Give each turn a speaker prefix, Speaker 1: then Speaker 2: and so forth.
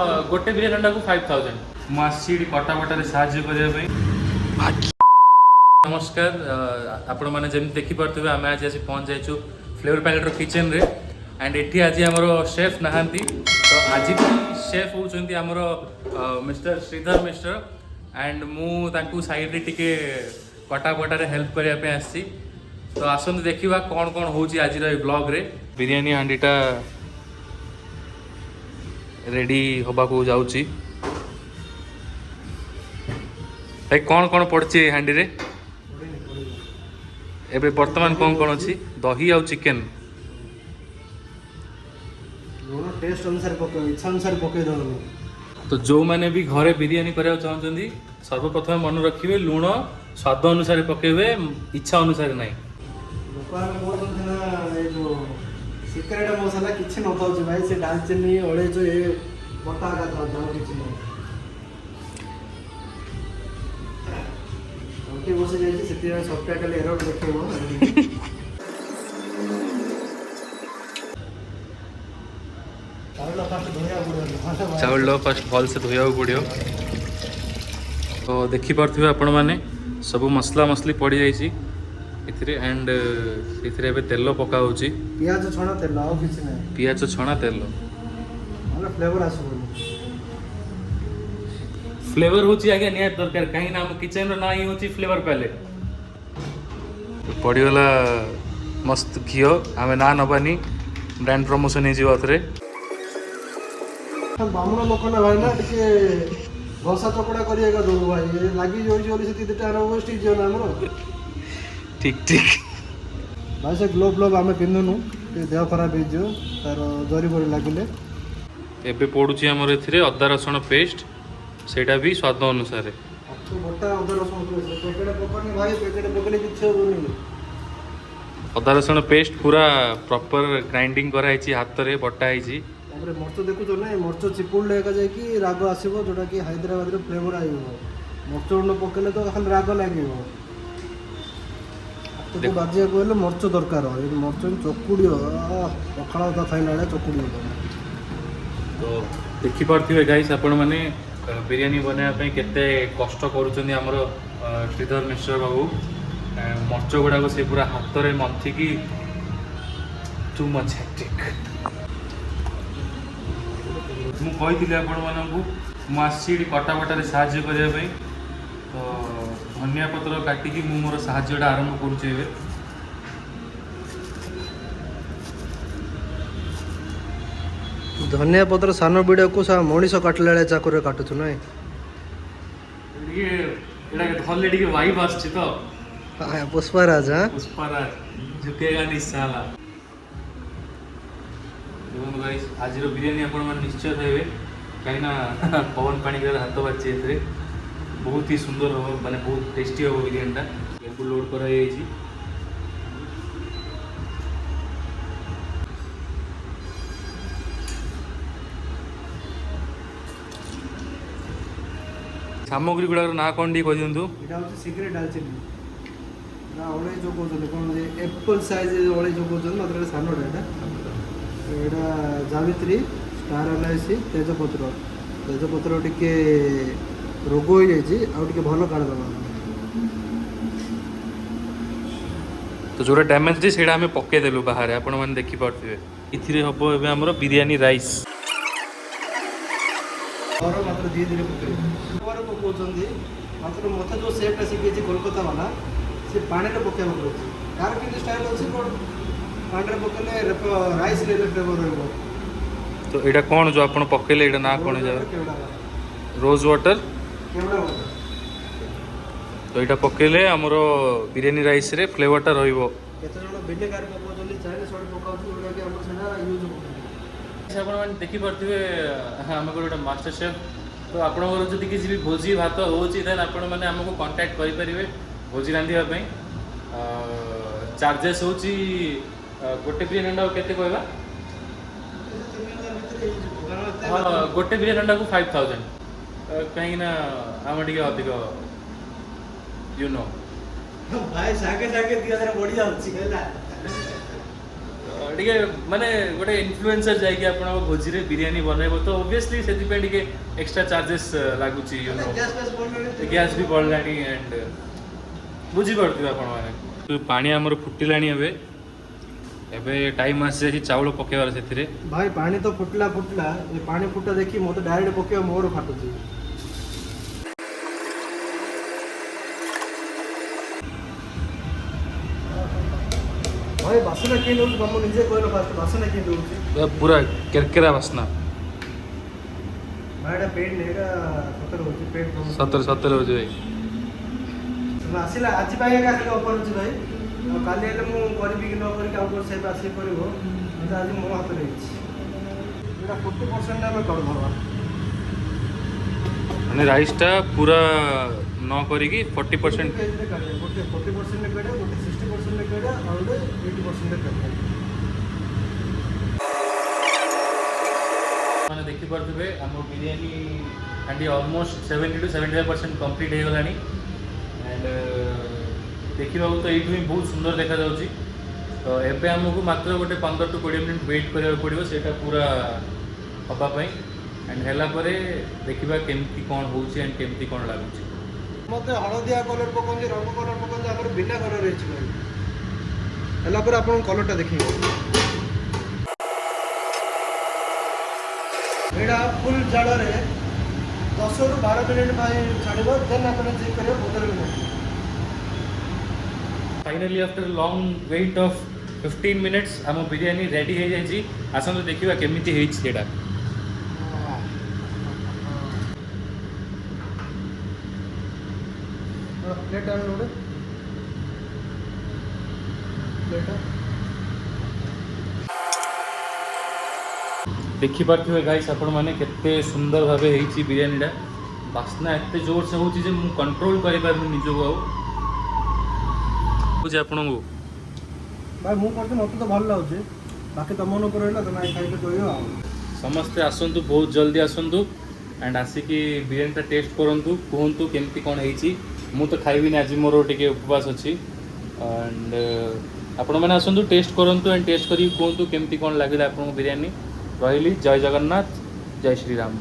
Speaker 1: गोटे बिरियानी अंडा को 5000 मुझे कटा बटारे साहाଯ୍य करने। नमस्कार आपण मैंने जमी देखिपे आम आज आसी पहुँच जाइए फ्लेवर पैलेट किचन रे एंड एटी आज आमर शेफ नहांती तो आज भी शेफ होती आमर मिस्टर श्रीधर मिस्टर एंड मु साइड रे टिके कटा बटारे हेल्प करने आसी तो आसतु देखा कौन कौन हो आज ब्लॉग रे। बिरियानी हांडीटा रेडी होबा को जाउची भाई कौन कौन पड़ची हांडी रे एबे वर्तमान कौन कौन अच्छी दही आउ चिकेन
Speaker 2: टेस्ट अनुसार पके इच्छा अनुसार पके दो
Speaker 1: तो जो माने भी घरे बिरियानी करया चाहछंदी सर्वप्रथम मन रखिबे लूण स्वाद अनुसार पकेबे इच्छा अनुसार नहीं
Speaker 2: लोकान मोर ना ए जो सिक्रेट मसाला किछि न थाउची भाई से दालचीनी अळेच ए बटा का था किछि न ओके बसे जाई से तेरा सबटाइटल एरर देखिबो
Speaker 1: चावल फर्स्ट भल से धोया पड़ो तो देखिपे आपण मैंने सब मसला मसली पड़ जाइए एंड ए तेल पका
Speaker 2: पियाज छणा तेल आ किछि नै
Speaker 1: पियाज छणा तेल
Speaker 2: मतलब फ्लेवर आसबो
Speaker 1: फ्लेवर होची आगे निहात दरकार कहीं ना किचन रो ना ही होची फ्लेवर पैलेट पड़ीगला मस्त घियो आमे ना नबानी ब्रांड प्रमोशन हे जीवत रे
Speaker 2: बामण लोक ना भाई ना टिके भसा चकड़ा करिएगा दो भाई लागी जोई जोली से तीते टार वेस्ट जो ना हमरो
Speaker 1: ठीक ठीक
Speaker 2: भाई से ग्लोव ग्लोव आमे पिंदनु ते देह खराब हे जो तार जरी बरी लागिले
Speaker 1: एबे पडुची हमर एथिरे अदा रसुण पेस्ट सेटा भी स्वाद अनुसार
Speaker 2: तो मोटा अदा रसुण पेस्ट पैकेट पकड़ने भाई पैकेट पकड़ने किछ होनी
Speaker 1: अदा रसुण पेस्ट पूरा प्रॉपर ग्राइंडिंग करा हिची हाथ रे बटा हिची
Speaker 2: तापर मर्च देखु तो ना मर्च चिपुल लेका जाय कि राग आसीबो जोटा कि हैदराबाद रे फ्लेवर आइबो मर्च न पकले तो खाली राग लागिबो तो बाजिया कहले मर्च दरकार ए मर्च चकुडियो पखाला तो खाइला रे चकुडियो
Speaker 1: तो देखि पारथिबे गाइस आपण माने बिरियानी बनाया पे केते कष्ट करूचंदी हमर श्रीधर मिश्र बाबू मर्च गुडा को से पूरा हाथ रे मंथी की टू मच हेक्टिक मु कहिथिले आपण मानकू मु आसी कटा बटारे साहाय्य करने पे तो धनिया पत्र काटिकी मु मोर साहाय्यटा आरंभ करूचे एबे
Speaker 2: धनिया पत्र सान बिड़ा को सा मनीष काटला चाकुरे काटुछु नै
Speaker 1: ये एडा धल्ले टिके वाइब आछि तो
Speaker 2: हां पुष्पराज
Speaker 1: झुकेगा निसाला देखो गाइस आज रो बिरयानी आपण मन निश्चय हेबे कहीं ना पवन पानी के हाथ बाची एथरे बहुत ही सुंदर हो माने बहुत टेस्टी हो बिरयानीटा एको लोड करा जायछि सामग्री गुड़ा ना कौन टी कह दिंतु
Speaker 2: एटा होची सिक्रेट दालचीनी ना ओळे जो कोजले कोन जे एप्पल साइज ओळे जो कोजले मात्र सानोडा एटा जावित्री स्टार एलआईसी तेजपत्र टिके रोग हो जाइए आउ टिके भलो काढ दबा
Speaker 1: तो जोड़ा डैमेज थी सेटा हमें पके देलु बाहर आपण माने देखि पारथिबे इथिरे हबो एबे हमरो बिरयानी राइस
Speaker 2: और मात्र धीरे धीरे पके और पकोचंदी मात्र मते जो सेट सिके छी कोलकाता वाला से पानी रे पके हो कार के स्टाइल अछि कोड पानी रे पकेले राइस ले फ्लेवर रहबो
Speaker 1: तो एटा कोन जो आपण पकेले एटा ना कोन जा रोज वाटर
Speaker 2: केवड़ा वाटर
Speaker 1: तो एटा पकेले हमरो बिरयानी राइस रे फ्लेवरटा रहइबो
Speaker 2: केते जण विनेगर पकोचंदी चाइले सोड पकाउछु ओडा के हमर सेना यूज हो
Speaker 1: आपण माने देखि पारथिबे हमर गोटा मास्टर शेफ तो आपण जदि किसी भी भोजी भात होची देन आपण माने हमको कांटेक्ट करि परिबे भोजी रांधिबा पई चार्जेस होची गोटे बिरयानी अंडा केते कहबा हां गोटे बिरयानी अंडा को 5000 कहीं ना हम टिके अधिक यू नो
Speaker 2: भाई सागे सागे 2000 बढ़िया होची हैला
Speaker 1: ଟିକେ ମାନେ ଗୋଟେ ଇନଫ୍ଲୁଏନ୍ସର ଯାଇକି ଆପଣଙ୍କ ଭୋଜିରେ ବିରିୟାନୀ ବନେଇବ ତ ଓବିୟସଲି ସେଥିପାଇଁ ଟିକେ ଏକ୍ସଟ୍ରା ଚାର୍ଜେସ୍ ଲାଗୁଛି ଗ୍ୟାସ୍ ବି ବଢ଼ିଲାଣି ଆଣ୍ଡ ବୁଝିପାରୁଥିବେ ଆପଣମାନେ। ପାଣି ଆମର ଫୁଟିଲାଣି ଏବେ ଏବେ ଟାଇମ୍ ଆସିଯାଇଛି ଚାଉଳ ପକେଇବାର ସେଥିରେ।
Speaker 2: ଭାଇ ପାଣି ତ ଫୁଟିଲା ଏ ପାଣି ଫୁଟା ଦେଖି ମୋତେ ଡାଇରେକ୍ଟ ପକେଇବା ମୋର ଫାଟୁଛି। ଭାଇ ବାସନା କେମିତି ହଉଛି ତମ ନିଜେ କହିଲ ଫାଷ୍ଟ ବାସନା କେମିତି ହଉଛି?
Speaker 1: ପୁରା କେରକେରା ବାସ୍ନା।
Speaker 2: ଭାଇ ଏଇଟା ପେଟ୍ ନାହିଁ ଏଇଟା ସତରେ ହଉଛି ପେଟ୍
Speaker 1: ସତରେ ସତରେ ହଉଛି ଭାଇ।
Speaker 2: ଆସିଲା ଆଜି ପାଇଁ ଏକା ଆସିଲେ ଅଫର୍ ଅଛି ଭାଇ। ଆଉ କାଲି ହେଲେ ମୁଁ କରିବି କି ନ କରିକି ଆଉ ଗୋଟେ ସେପ୍ ଆସିକି କରିବ କିନ୍ତୁ ଆଜି ମୋ ହାତରେ ହେଇଛି। ଏଇଟା 40% ଆମେ କରିଦେବା
Speaker 1: ମାନେ ରାଇସ୍ଟା ପୁରା ନ କରିକି 40%।
Speaker 2: ଗୋଟେ 40% କାଢ଼ିବା ଗୋଟେ 60% କାଢ଼ିବା ଆଉ ଗୋଟେ 80% କାଢ଼ିବା।
Speaker 1: ମାନେ ଦେଖିପାରୁଥିବେ ଆମ ବିରିୟାନୀ ହାଣ୍ଡି ଅଲମୋଷ୍ଟ 70 to 75% କମ୍ପ୍ଲିଟ୍ ହେଇଗଲାଣି ଆଣ୍ଡ ଦେଖିବାକୁ ତ ଏଇଠୁ ହିଁ ବହୁତ ସୁନ୍ଦର ଦେଖାଯାଉଛି। ତ ଏବେ ଆମକୁ ମାତ୍ର ଗୋଟେ 15 to 20 ମିନିଟ୍ ୱେଟ୍ କରିବାକୁ ପଡ଼ିବ ସେଇଟା ପୁରା ହେବା ପାଇଁ ଆଣ୍ଡ ହେଲା ପରେ ଦେଖିବା କେମିତି କ'ଣ ହେଉଛି ଆଣ୍ଡ କେମିତି କ'ଣ ଲାଗୁଛି।
Speaker 2: ମୋତେ ହଳଦିଆ କଲର୍ ପକାନ୍ତି ରଙ୍ଗ କଲର୍ ପକାନ୍ତି ଆମର ବିନା କଲର୍ ହେଇଛି ଭାଇ। ହେଲା ପରେ ଆପଣଙ୍କ କଲର୍ଟା ଦେଖିବେ। ଏଇଟା ଫୁଲ୍ ଜାଳରେ 10 ରୁ 12 ମିନିଟ୍ ପାଇଁ ଛାଡ଼ିବ ଦେନ୍ ଆପଣ ଚେକ୍ କରିବେ 15 minute.
Speaker 1: Finally after long weight of 15 minutes आम बिरियानी रेडी हो जाए। आसतु देखा केमी होटा।
Speaker 2: प्लेट आने
Speaker 1: देखिपे गाइस आपण मैंने केते सुंदर भाव बिरियानीटा बास्ना एत जोर से होची जे मु कंट्रोल करि पारनु निजको आउ बुझे आपन को
Speaker 2: भाई मु करते मत तो भल लागे बाकी तुम मन पर रहला तुम खाइके कहयो आ
Speaker 1: समस्ते आसंतु बहुत जल्दी आसंतु एंड आसिकी बिरियानीटा टेस्ट करंतु कहंतु केमती कोन हेची। मु तो खाइबी आज मोर टिके उपवास अछि एंड आपण मैंने आसंतु टेस्ट करंतु एंड टेस्ट करी कहंतु केमती कोन लागिला आपन बिरियानी। रहिली जय जगन्नाथ जय श्री राम।